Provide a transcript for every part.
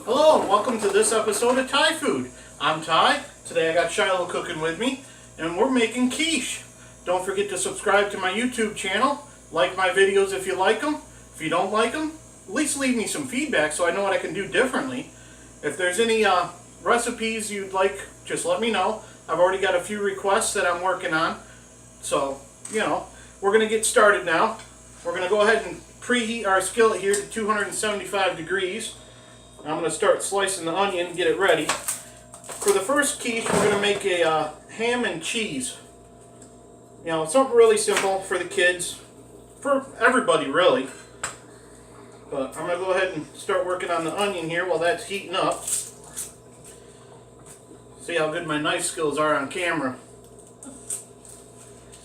Hello and welcome to this episode of Thai Food. I'm Ty. Today I got Shiloh cooking with me and we're making quiche. Don't forget to subscribe to my YouTube channel. Like my videos if you like them. If you don't like them, at least leave me some feedback so I know what I can do differently. If there's any recipes you'd like, just let me know. I've already got a few requests that I'm working on. So, we're going to get started now. We're going to go ahead and preheat our skillet here to 275 degrees. I'm going to start slicing the onion and get it ready. For the first quiche, we're going to make a ham and cheese. Something really simple for the kids, for everybody really. But I'm going to go ahead and start working on the onion here while that's heating up. See how good my knife skills are on camera.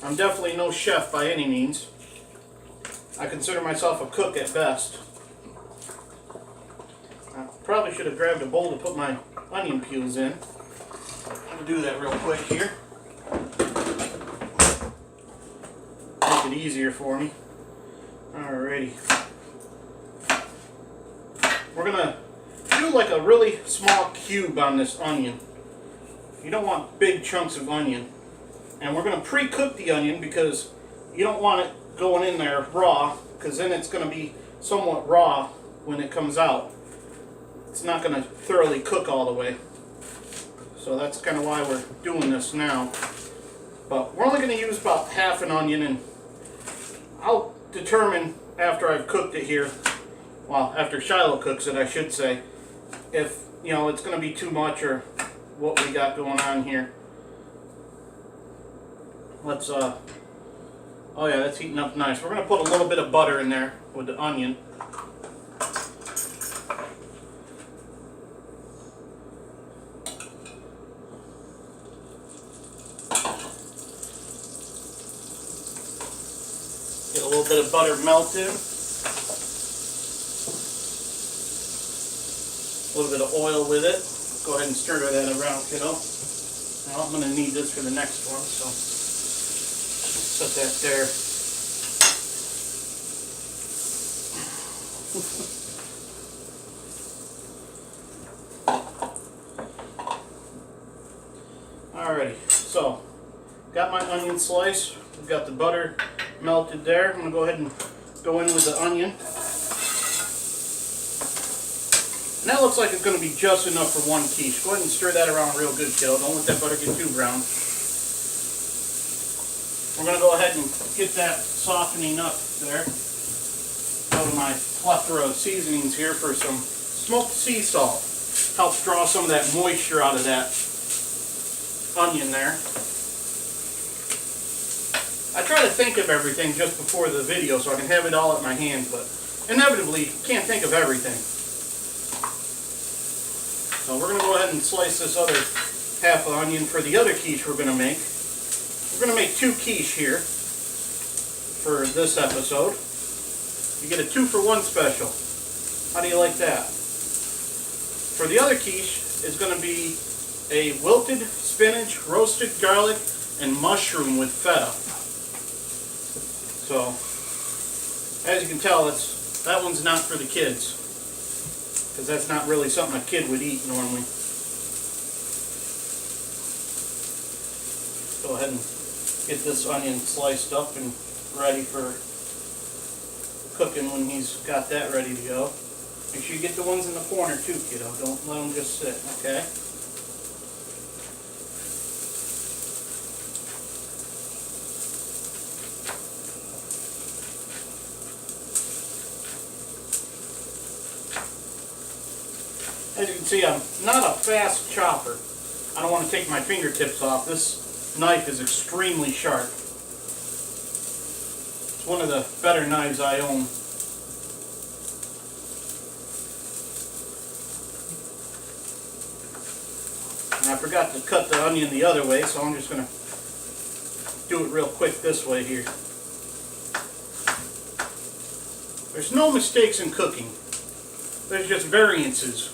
I'm definitely no chef by any means. I consider myself a cook at best. I probably should have grabbed a bowl to put my onion peels in. I'm going to do that real quick here. Make it easier for me. Alrighty. We're going to do like a really small cube on this onion. You don't want big chunks of onion. And we're going to pre-cook the onion because you don't want it going in there raw, because then it's going to be somewhat raw when it comes out. It's not going to thoroughly cook all the way. So that's kind of why we're doing this now. But we're only going to use about half an onion, and I'll determine after I've cooked it here, well, after Shiloh cooks it I should say, if it's going to be too much or what we got going on here. Let's oh yeah, that's heating up nice. We're going to put a little bit of butter in there with the onion. Get a little bit of butter melted. A little bit of oil with it. Go ahead and stir that around, kiddo. Now I'm going to need this for the next one, so set that there. Alrighty, so got my onion slice. We've got the butter melted there. I'm going to go ahead and go in with the onion. And that looks like it's going to be just enough for one quiche. Go ahead and stir that around real good, kiddo. Don't let that butter get too brown. We're going to go ahead and get that softening up there. Go to my plethora of seasonings here for some smoked sea salt. Helps draw some of that moisture out of that onion there. I try to think of everything just before the video so I can have it all at my hands, but inevitably can't think of everything. So we're going to go ahead and slice this other half of onion for the other quiche we're going to make. We're going to make two quiche here for this episode. You get a 2-for-1 special. How do you like that? For the other quiche, it's going to be a wilted spinach, roasted garlic, and mushroom with feta. So, as you can tell, that one's not for the kids, because that's not really something a kid would eat normally. Go ahead and get this onion sliced up and ready for cooking when he's got that ready to go. Make sure you get the ones in the corner too, kiddo. Don't let them just sit, okay? As you can see, I'm not a fast chopper. I don't want to take my fingertips off. This knife is extremely sharp. It's one of the better knives I own. And I forgot to cut the onion the other way, so I'm just going to do it real quick this way here. There's no mistakes in cooking. There's just variances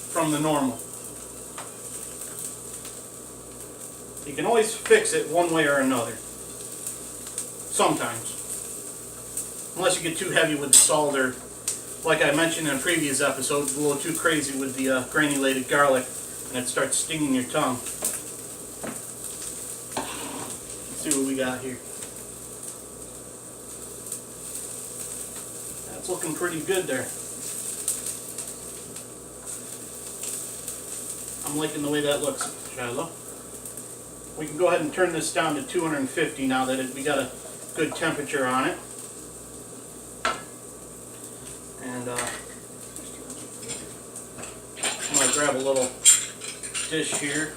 from the normal. You can always fix it one way or another. Sometimes. Unless you get too heavy with the salt or like I mentioned in a previous episode, it's a little too crazy with the granulated garlic, and it starts stinging your tongue. Let's see what we got here. That's looking pretty good there. I'm liking the way that looks, Shiloh. We can go ahead and turn this down to 250 now that we got a good temperature on it. And I'm going to grab a little dish here.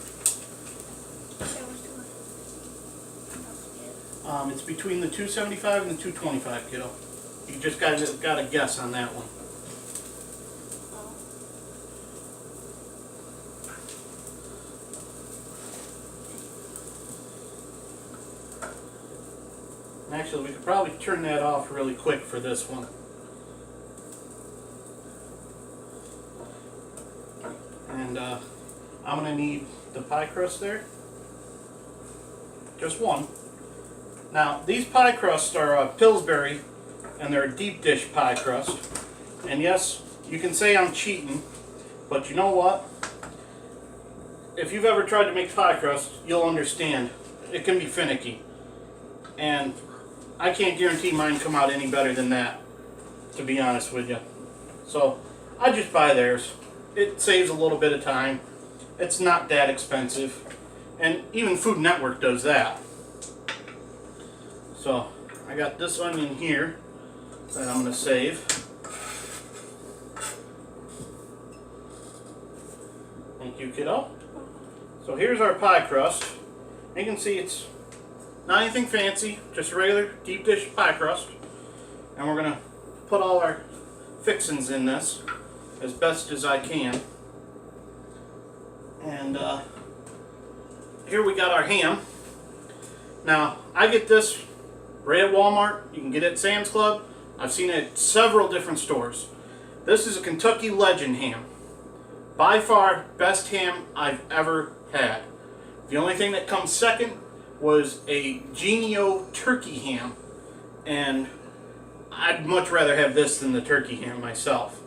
It's between the 275 and the 225, kiddo. You just got to guess on that one. Actually, we could probably turn that off really quick for this one. And I'm going to need the pie crust there. Just one. Now, these pie crusts are Pillsbury, and they're a deep dish pie crust. And yes, you can say I'm cheating, but you know what? If you've ever tried to make pie crust, you'll understand. It can be finicky. And I can't guarantee mine come out any better than that, to be honest with you. So, I just buy theirs. It saves a little bit of time. It's not that expensive. And even Food Network does that. So, I got this onion here that I'm going to save. Thank you, kiddo. So here's our pie crust. You can see it's not anything fancy, just a regular deep dish pie crust. And we're going to put all our fixings in this as best as I can. And here we got our ham. Now, I get this right at Walmart. You can get it at Sam's Club. I've seen it at several different stores. This is a Kentucky Legend Ham. By far, best ham I've ever had. The only thing that comes second was a Genio turkey ham. And I'd much rather have this than the turkey ham myself.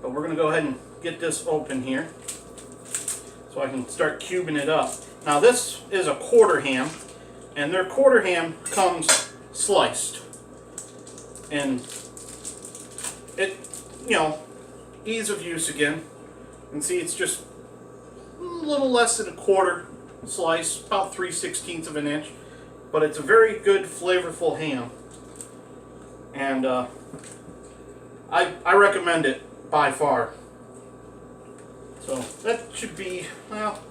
But we're going to go ahead and get this open here so I can start cubing it up. Now this is a quarter ham, and their quarter ham comes sliced. And it, you know, ease of use again. You can see it's just a little less than a quarter slice, about 3/16 of an inch. But it's a very good, flavorful ham. And I recommend it by far. So that should be, well,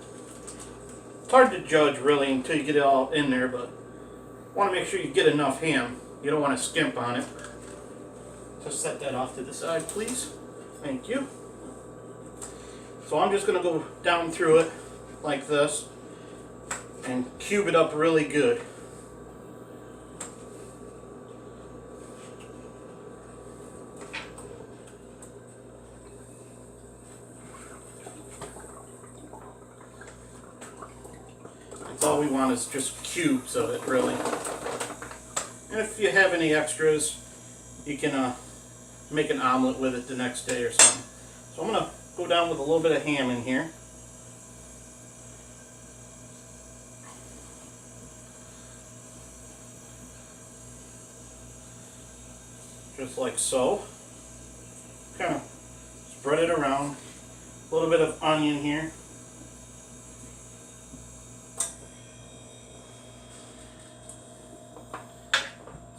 it's hard to judge really until you get it all in there, but want to make sure you get enough ham. You don't want to skimp on it. Just set that off to the side, please. Thank you. So I'm just going to go down through it like this and cube it up really good. All we want is just cubes of it, really. And if you have any extras, you can make an omelet with it the next day or something. So I'm going to go down with a little bit of ham in here. Just like so. Kind of spread it around. A little bit of onion here.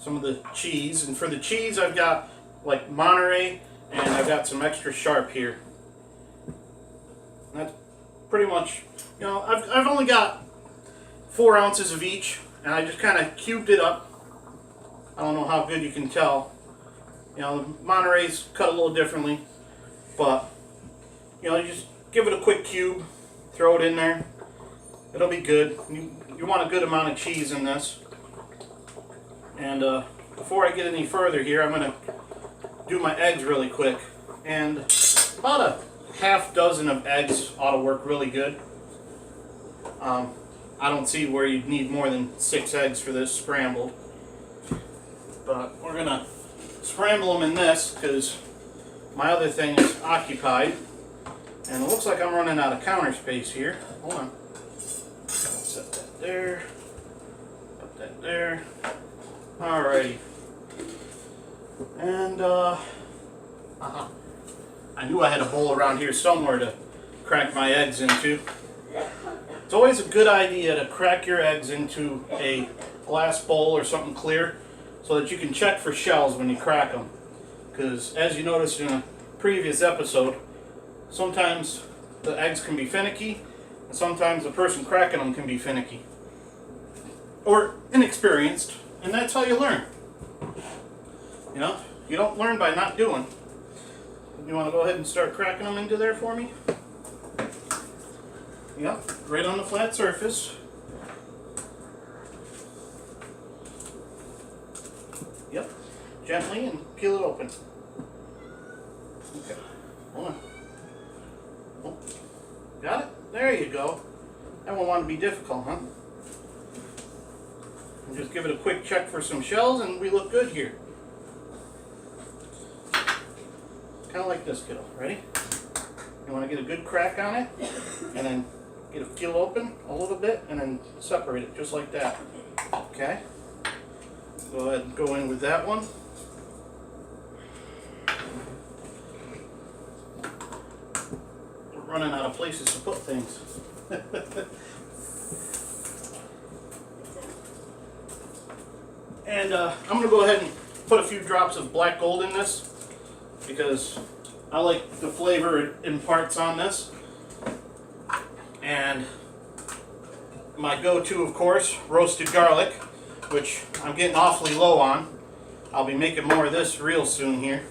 Some of the cheese, and for the cheese I've got like Monterey, and I've got some extra sharp here. That's pretty much, you know, I've only got 4 ounces of each, and I just kind of cubed it up. I don't know how good you can tell. You know, the Monterey's cut a little differently, but you know, you just give it a quick cube, throw it in there. It'll be good. You want a good amount of cheese in this. And before I get any further here, I'm going to do my eggs really quick. And about a half dozen of eggs ought to work really good. I don't see where you'd need more than 6 eggs for this scrambled. But we're going to scramble them in this because my other thing is occupied, and it looks like I'm running out of counter space here. Hold on. Set that there. Put that there. Alrighty. And I knew I had a bowl around here somewhere to crack my eggs into. It's always a good idea to crack your eggs into a glass bowl or something clear so that you can check for shells when you crack them. Because as you noticed in a previous episode, sometimes the eggs can be finicky, and sometimes the person cracking them can be finicky. Or inexperienced, and that's how you learn. You know, you don't learn by not doing. You want to go ahead and start cracking them into there for me? Yep, right on the flat surface. Yep, gently and peel it open. Okay, hold on. Oh, got it? There you go. That won't want to be difficult, huh? And just give it a quick check for some shells and we look good here. Kind of like this, kiddo. Ready? You want to get a good crack on it, and then get it peel open a little bit, and then separate it just like that. Okay? Go ahead and go in with that one. We're running out of places to put things. And I'm going to go ahead and put a few drops of black gold in this, because I like the flavor it imparts on this. And my go-to, of course, roasted garlic, which I'm getting awfully low on. I'll be making more of this real soon here.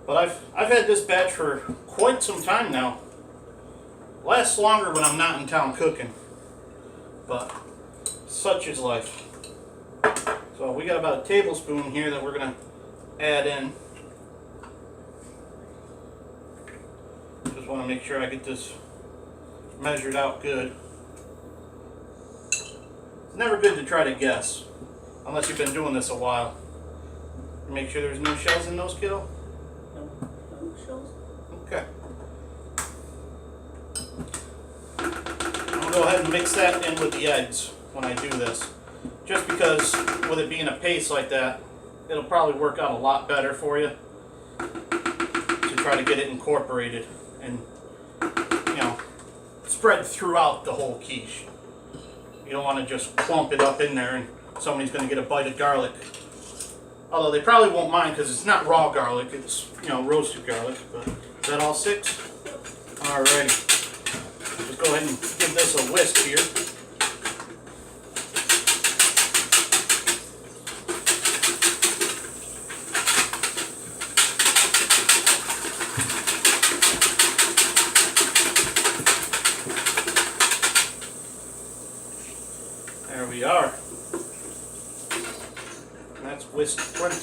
But I've had this batch for quite some time now. Lasts longer when I'm not in town cooking. But such is life. So we got about a tablespoon here that we're going to add in. Just want to make sure I get this measured out good. It's never good to try to guess, unless you've been doing this a while. Make sure there's no shells in those, kiddo? No shells. Okay. I'm going to go ahead and mix that in with the eggs when I do this. Just because with it being a paste like that, it'll probably work out a lot better for you to try to get it incorporated and, you know, spread throughout the whole quiche. You don't want to just clump it up in there and somebody's going to get a bite of garlic. Although they probably won't mind because it's not raw garlic, it's, you know, roasted garlic. But is that all 6? Alrighty. Just go ahead and give this a whisk here. There we are. And that's whisked plenty.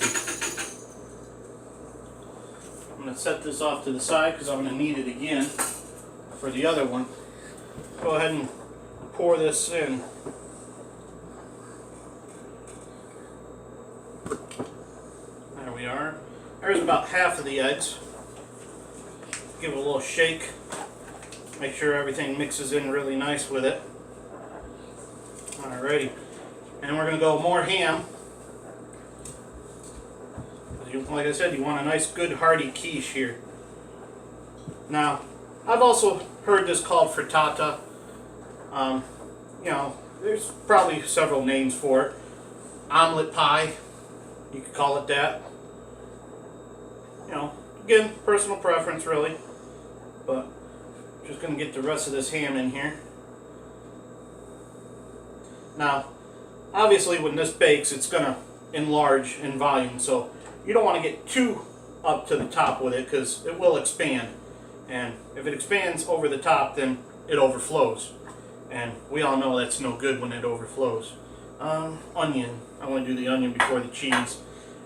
I'm going to set this off to the side because I'm going to need it again for the other one. Go ahead and pour this in. There we are. There's about half of the eggs. Give it a little shake. Make sure everything mixes in really nice with it. Alrighty, and we're going to go more ham. Like I said, you want a nice good hearty quiche here. Now, I've also heard this called frittata. You know, there's probably several names for it. Omelet pie, you could call it that. You know, again, personal preference really. But just going to get the rest of this ham in here. Now, obviously when this bakes, it's going to enlarge in volume, so you don't want to get too up to the top with it because it will expand. And if it expands over the top, then it overflows. And we all know that's no good when it overflows. Onion. I want to do the onion before the cheese.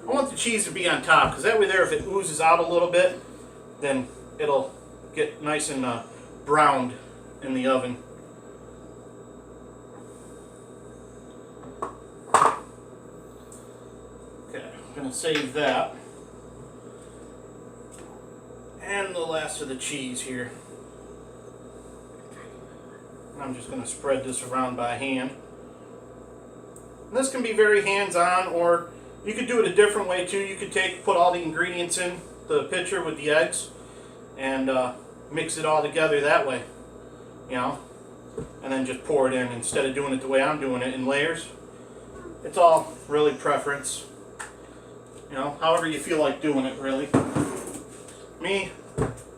I want the cheese to be on top because that way there, if it oozes out a little bit, then it'll get nice and browned in the oven. Okay, I'm going to save that. And the last of the cheese here. I'm just going to spread this around by hand. And this can be very hands-on, or you could do it a different way too. You could put all the ingredients in the pitcher with the eggs and mix it all together that way, you know, and then just pour it in instead of doing it the way I'm doing it in layers. It's all really preference, you know, however you feel like doing it, really. Me,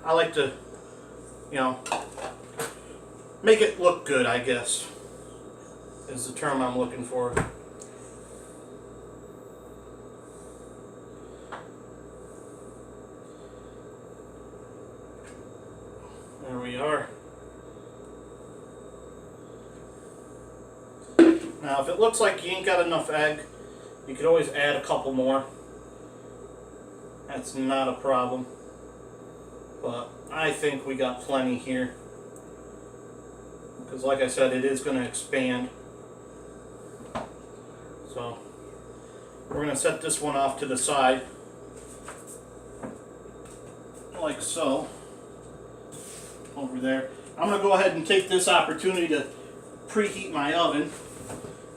I like to, you know, make it look good, I guess, is the term I'm looking for. There we are. Now, if it looks like you ain't got enough egg, you could always add a couple more. That's not a problem. But I think we got plenty here. Because like I said, it is going to expand. So we're going to set this one off to the side. Like so. Over there. I'm going to go ahead and take this opportunity to preheat my oven.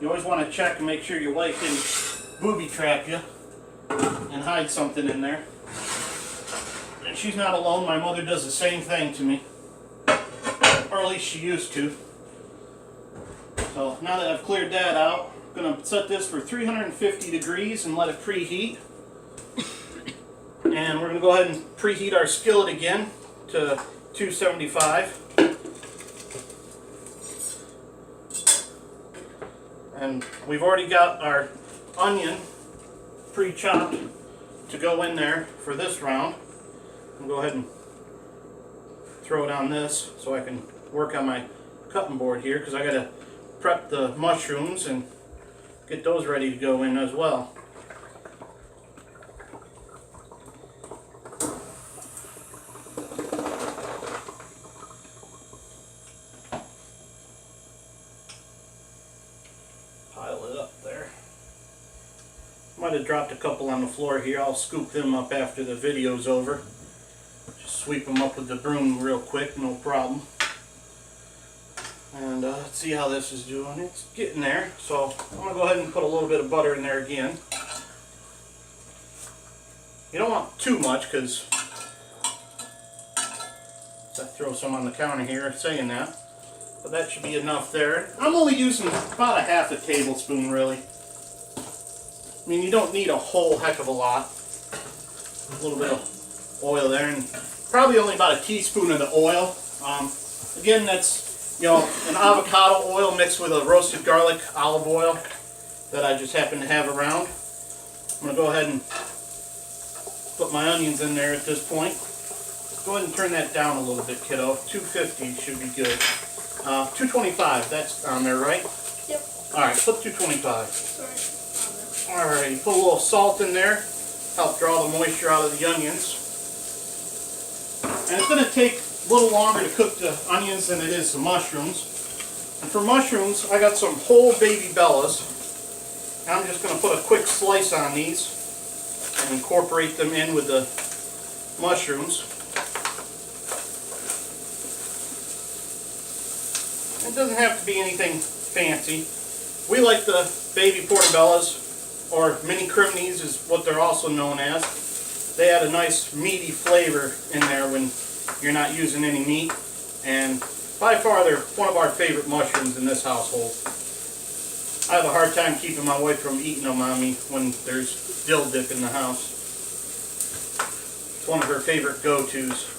You always want to check and make sure your wife didn't booby trap you and hide something in there. And she's not alone. My mother does the same thing to me. Or at least she used to. So now that I've cleared that out, I'm going to set this for 350 degrees and let it preheat. And we're going to go ahead and preheat our skillet again to 275. And we've already got our onion pre-chopped to go in there for this round. I'll go ahead and throw it on this so I can work on my cutting board here, because I got to prep the mushrooms and get those ready to go in as well. Pile it up there. Might have dropped a couple on the floor here. I'll scoop them up after the video's over. Just sweep them up with the broom real quick, no problem. And let's see how this is doing. It's getting there. So I'm going to go ahead and put a little bit of butter in there again. You don't want too much, because I throw some on the counter here saying that. But that should be enough there. I'm only using about a half a tablespoon, really. I mean, you don't need a whole heck of a lot. A little bit of oil there, and probably only about a teaspoon of the oil. Again, that's, you know, an avocado oil mixed with a roasted garlic olive oil that I just happen to have around. I'm going to go ahead and put my onions in there at this point. Go ahead and turn that down a little bit, kiddo. 250 should be good. 225, that's on there, right? Yep. Alright, put 225. Sorry. Alright, put a little salt in there. Help draw the moisture out of the onions. And it's going to take a little longer to cook the onions than it is the mushrooms. And for mushrooms, I got some whole baby bellas. And I'm just going to put a quick slice on these and incorporate them in with the mushrooms. It doesn't have to be anything fancy. We like the baby portobellas, or mini criminies is what they're also known as. They add a nice meaty flavor in there when you're not using any meat. And by far they're one of our favorite mushrooms in this household. I have a hard time keeping my wife from eating them on me when there's dill dip in the house. It's one of her favorite go-tos.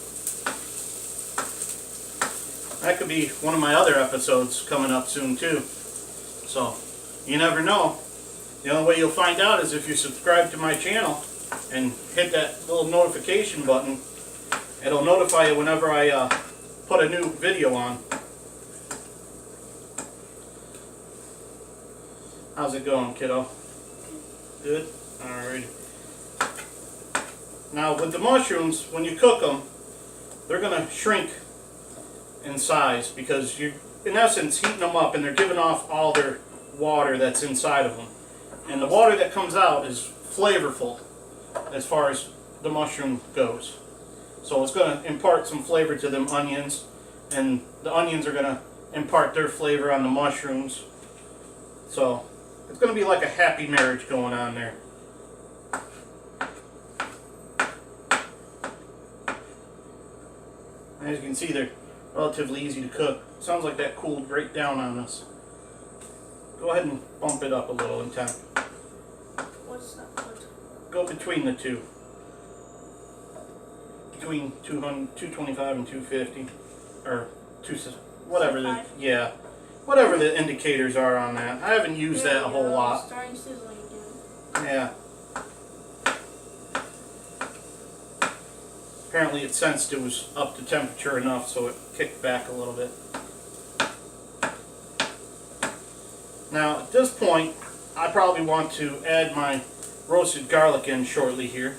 That could be one of my other episodes coming up soon too. So, you never know. The only way you'll find out is if you subscribe to my channel and hit that little notification button. It'll notify you whenever I put a new video on. How's it going, kiddo? Good? Alright. Now with the mushrooms, when you cook them, they're going to shrink in size because you're, in essence, heating them up and they're giving off all their water that's inside of them. And the water that comes out is flavorful as far as the mushroom goes. So it's going to impart some flavor to them onions, and the onions are going to impart their flavor on the mushrooms. So it's going to be like a happy marriage going on there. As you can see, they're relatively easy to cook. Sounds like that cooled right down on us. Go ahead and bump it up a little in temp. What's that? Go between the two. Between 225 and 250. Or whatever the, yeah. Whatever the indicators are on that. I haven't used that a whole lot. Starting sizzling again. Yeah. Apparently it sensed it was up to temperature enough, so it kicked back a little bit. Now at this point, I probably want to add my roasted garlic in shortly here,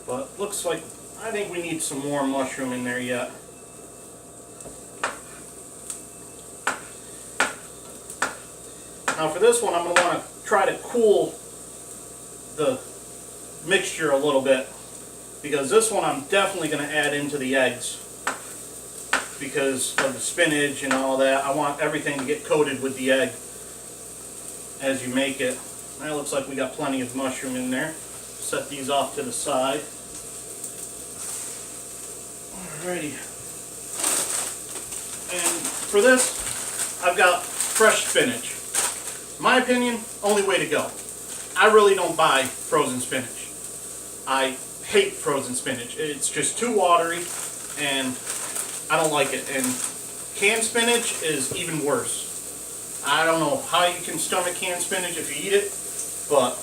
but looks like I think we need some more mushroom in there yet. Now for this one, I'm going to want to try to cool the mixture a little bit, because this one I'm definitely going to add into the eggs because of the spinach and all that. I want everything to get coated with the egg as you make it. That looks like we got plenty of mushroom in there. Set these off to the side. Alrighty. And for this, I've got fresh spinach. In my opinion, only way to go. I really don't buy frozen spinach. I hate frozen spinach. It's just too watery and I don't like it. And canned spinach is even worse. I don't know how you can stomach canned spinach if you eat it, but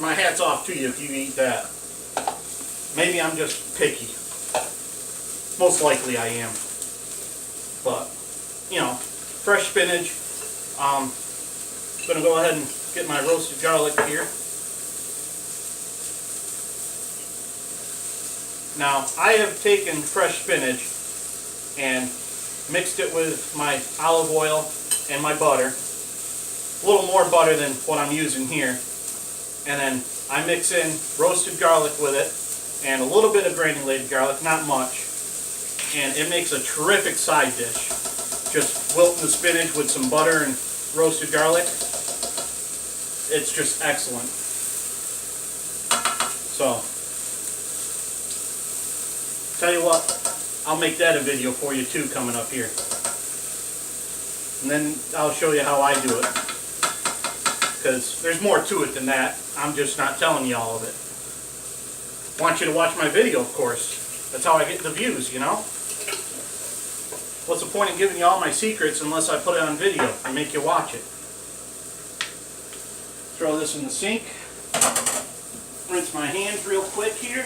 my hat's off to you if you eat that. Maybe I'm just picky. Most likely I am. But, you know, fresh spinach. I'm going to go ahead and get my roasted garlic here. Now, I have taken fresh spinach and mixed it with my olive oil and my butter. A little more butter than what I'm using here. And then I mix in roasted garlic with it and a little bit of granulated garlic, not much. And it makes a terrific side dish. Just wilting the spinach with some butter and roasted garlic. It's just excellent. So, tell you what, I'll make that a video for you too coming up here. And then I'll show you how I do it. Because there's more to it than that. I'm just not telling you all of it. I want you to watch my video, of course. That's how I get the views, you know? What's the point in giving you all my secrets unless I put it on video and make you watch it? Throw this in the sink. Rinse my hands real quick here.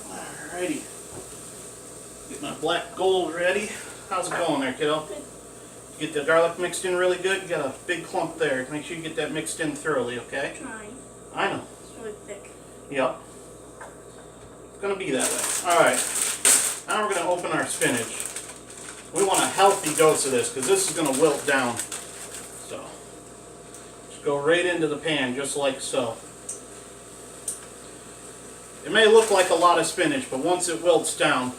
Alrighty. Get my black gold ready. How's it going there, kiddo? Good. Get the garlic mixed in really good. You got a big clump there. Make sure you get that mixed in thoroughly, okay? Trying. I know. It's really thick. Yep. It's going to be that way. Alright. Now we're going to open our spinach. We want a healthy dose of this because this is going to wilt down. So, just go right into the pan just like so. It may look like a lot of spinach, but once it wilts down,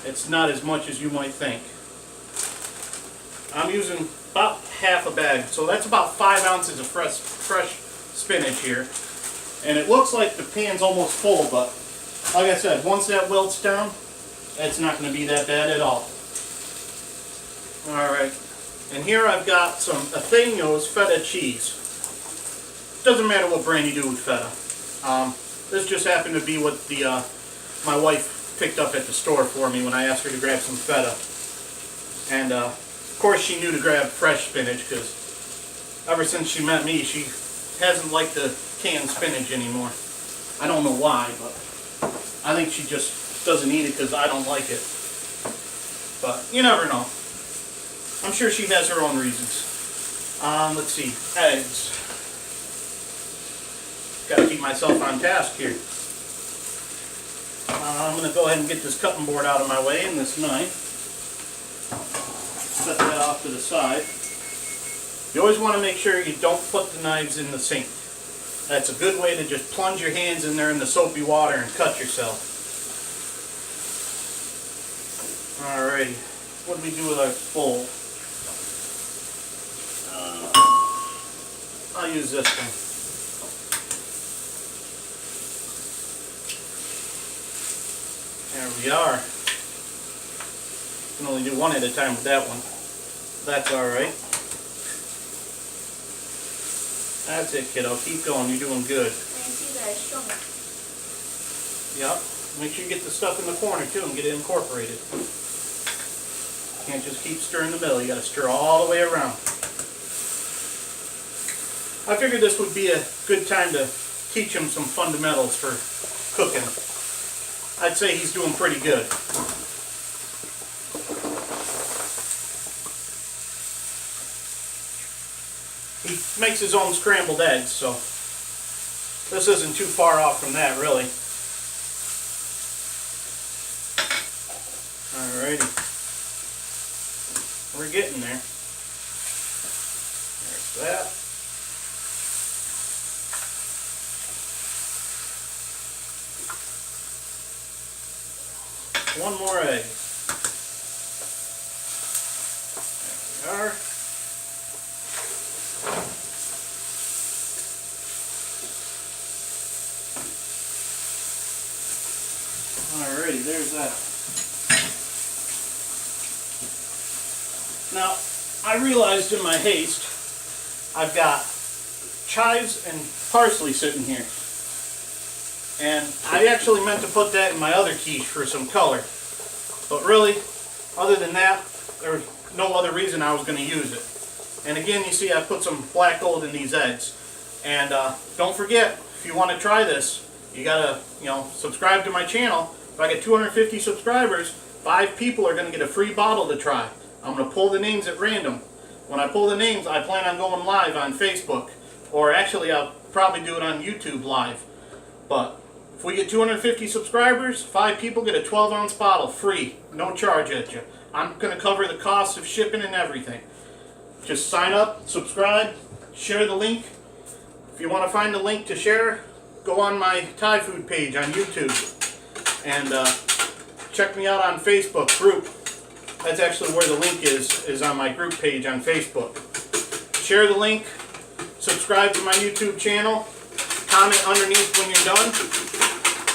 it's not as much as you might think. I'm using about half a bag, so that's about 5 ounces of fresh spinach here. And it looks like the pan's almost full, but like I said, once that wilts down, it's not going to be that bad at all. Alright, and here I've got some Athena's feta cheese. Doesn't matter what brand you do with feta. This just happened to be what my wife picked up at the store for me when I asked her to grab some feta. And of course she knew to grab fresh spinach because ever since she met me she hasn't liked the canned spinach anymore. I don't know why, but I think she just doesn't eat it because I don't like it. But you never know. I'm sure she has her own reasons. Let's see, eggs. Gotta keep myself on task here. I'm going to go ahead and get this cutting board out of my way and this knife. Set that off to the side. You always want to make sure you don't put the knives in the sink. That's a good way to just plunge your hands in there in the soapy water and cut yourself. Alrighty, what do we do with our bowl? I'll use this one. There we are. You can only do one at a time with that one. That's alright. That's it, kiddo. Keep going. You're doing good. I see that I strung it. Yep. Make sure you get the stuff in the corner too and get it incorporated. Can't just keep stirring the middle. You got to stir all the way around. I figured this would be a good time to teach him some fundamentals for cooking. I'd say he's doing pretty good. He makes his own scrambled eggs, so this isn't too far off from that, really. Alrighty. We're getting there. There's that. One more egg. There we are. Alrighty, there's that. Now, I realized in my haste, I've got chives and parsley sitting here. And I actually meant to put that in my other quiche for some color. But really, other than that, there was no other reason I was going to use it. And again, you see I put some black gold in these eggs. And don't forget, if you want to try this, you got to, subscribe to my channel. If I get 250 subscribers, 5 people are going to get a free bottle to try. I'm going to pull the names at random. When I pull the names, I plan on going live on Facebook. Or actually, I'll probably do it on YouTube live. But if we get 250 subscribers, 5 people get a 12-ounce bottle free, no charge at you. I'm going to cover the cost of shipping and everything. Just sign up, subscribe, share the link. If you want to find the link to share, go on my Thai food page on YouTube. And check me out on Facebook group. That's actually where the link is on my group page on Facebook. Share the link, subscribe to my YouTube channel, comment underneath when you're done,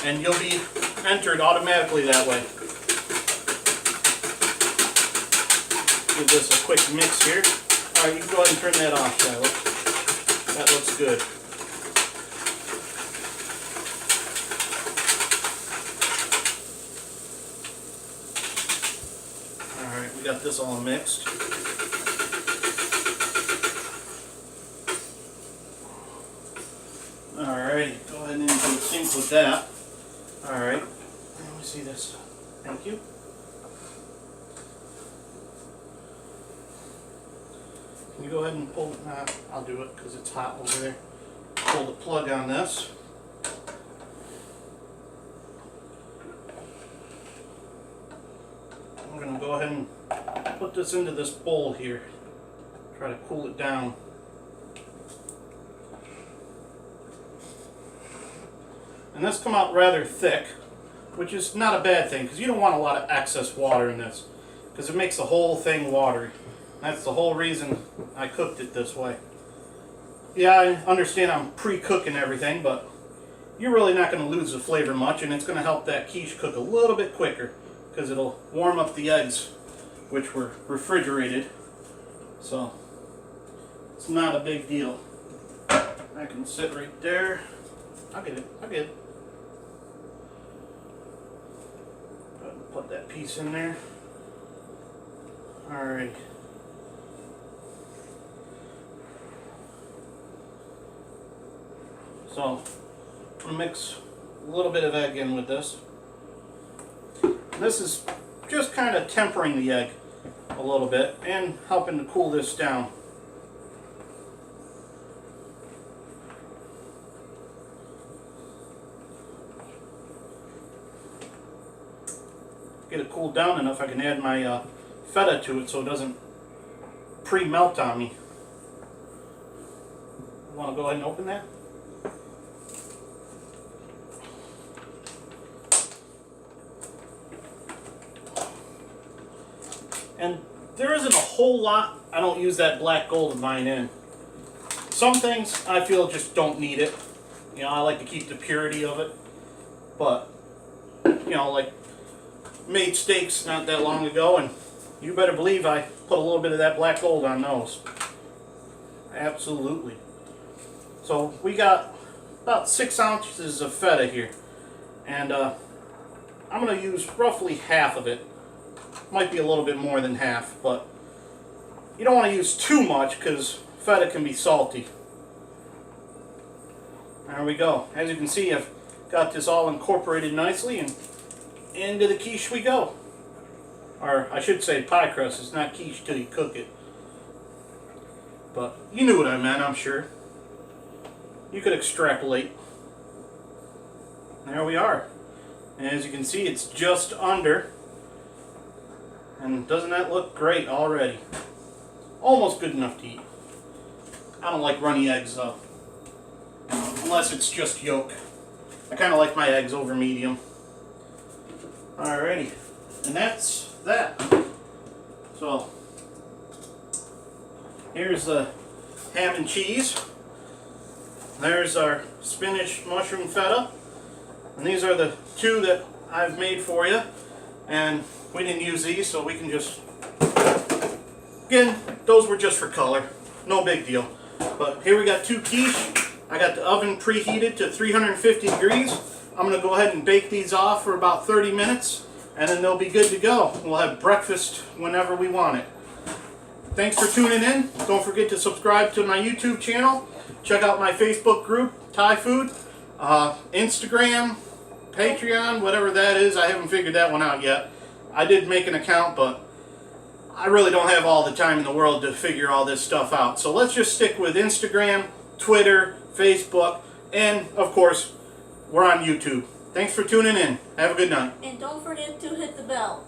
and you'll be entered automatically that way. Give this a quick mix here. Alright, you can go ahead and turn that off, Shiloh. That looks good. Alright, we got this all mixed. Alright, go ahead and into the sink with that. Alright, let me see this. Thank you. Can you go ahead and pull, I'll do it because it's hot over there. Pull the plug on this. I'm going to go ahead and put this into this bowl here. Try to cool it down. And this come out rather thick, which is not a bad thing because you don't want a lot of excess water in this because it makes the whole thing watery. That's the whole reason I cooked it this way. Yeah, I understand I'm pre-cooking everything, but you're really not going to lose the flavor much, and it's going to help that quiche cook a little bit quicker because it'll warm up the eggs, which were refrigerated. So it's not a big deal. I can sit right there. I'll get it. I'll get it. Go ahead and put that piece in there. Alright. So, I'm going to mix a little bit of egg in with this. This is just kind of tempering the egg a little bit and helping to cool this down. Get it cooled down enough, I can add my feta to it so it doesn't pre-melt on me. Want to go ahead and open that? And there isn't a whole lot I don't use that black gold of mine in. Some things I feel just don't need it. You know, I like to keep the purity of it. But, you know, like, made steaks not that long ago, and you better believe I put a little bit of that black gold on those. Absolutely. So we got about 6 ounces of feta here, and I'm going to use roughly half of it. Might be a little bit more than half, but you don't want to use too much because feta can be salty. There we go. As you can see, I've got this all incorporated nicely, and into the quiche we go. Or I should say pie crust. It's not quiche till you cook it. But you knew what I meant, I'm sure. You could extrapolate. There we are. And as you can see, it's just under. And doesn't that look great already? Almost good enough to eat. I don't like runny eggs though. Unless it's just yolk. I kind of like my eggs over medium. Alrighty. And that's that. So, here's the ham and cheese. There's our spinach mushroom feta. And these are the 2 that I've made for you. And we didn't use these, so we can just... Again, those were just for color. No big deal. But here we got 2 quiche. I got the oven preheated to 350 degrees. I'm going to go ahead and bake these off for about 30 minutes. And then they'll be good to go. We'll have breakfast whenever we want it. Thanks for tuning in. Don't forget to subscribe to my YouTube channel. Check out my Facebook group, Thai Food. Instagram, Patreon, whatever that is. I haven't figured that one out yet. I did make an account, but I really don't have all the time in the world to figure all this stuff out. So let's just stick with Instagram, Twitter, Facebook, and of course, we're on YouTube. Thanks for tuning in. Have a good night. And don't forget to hit the bell.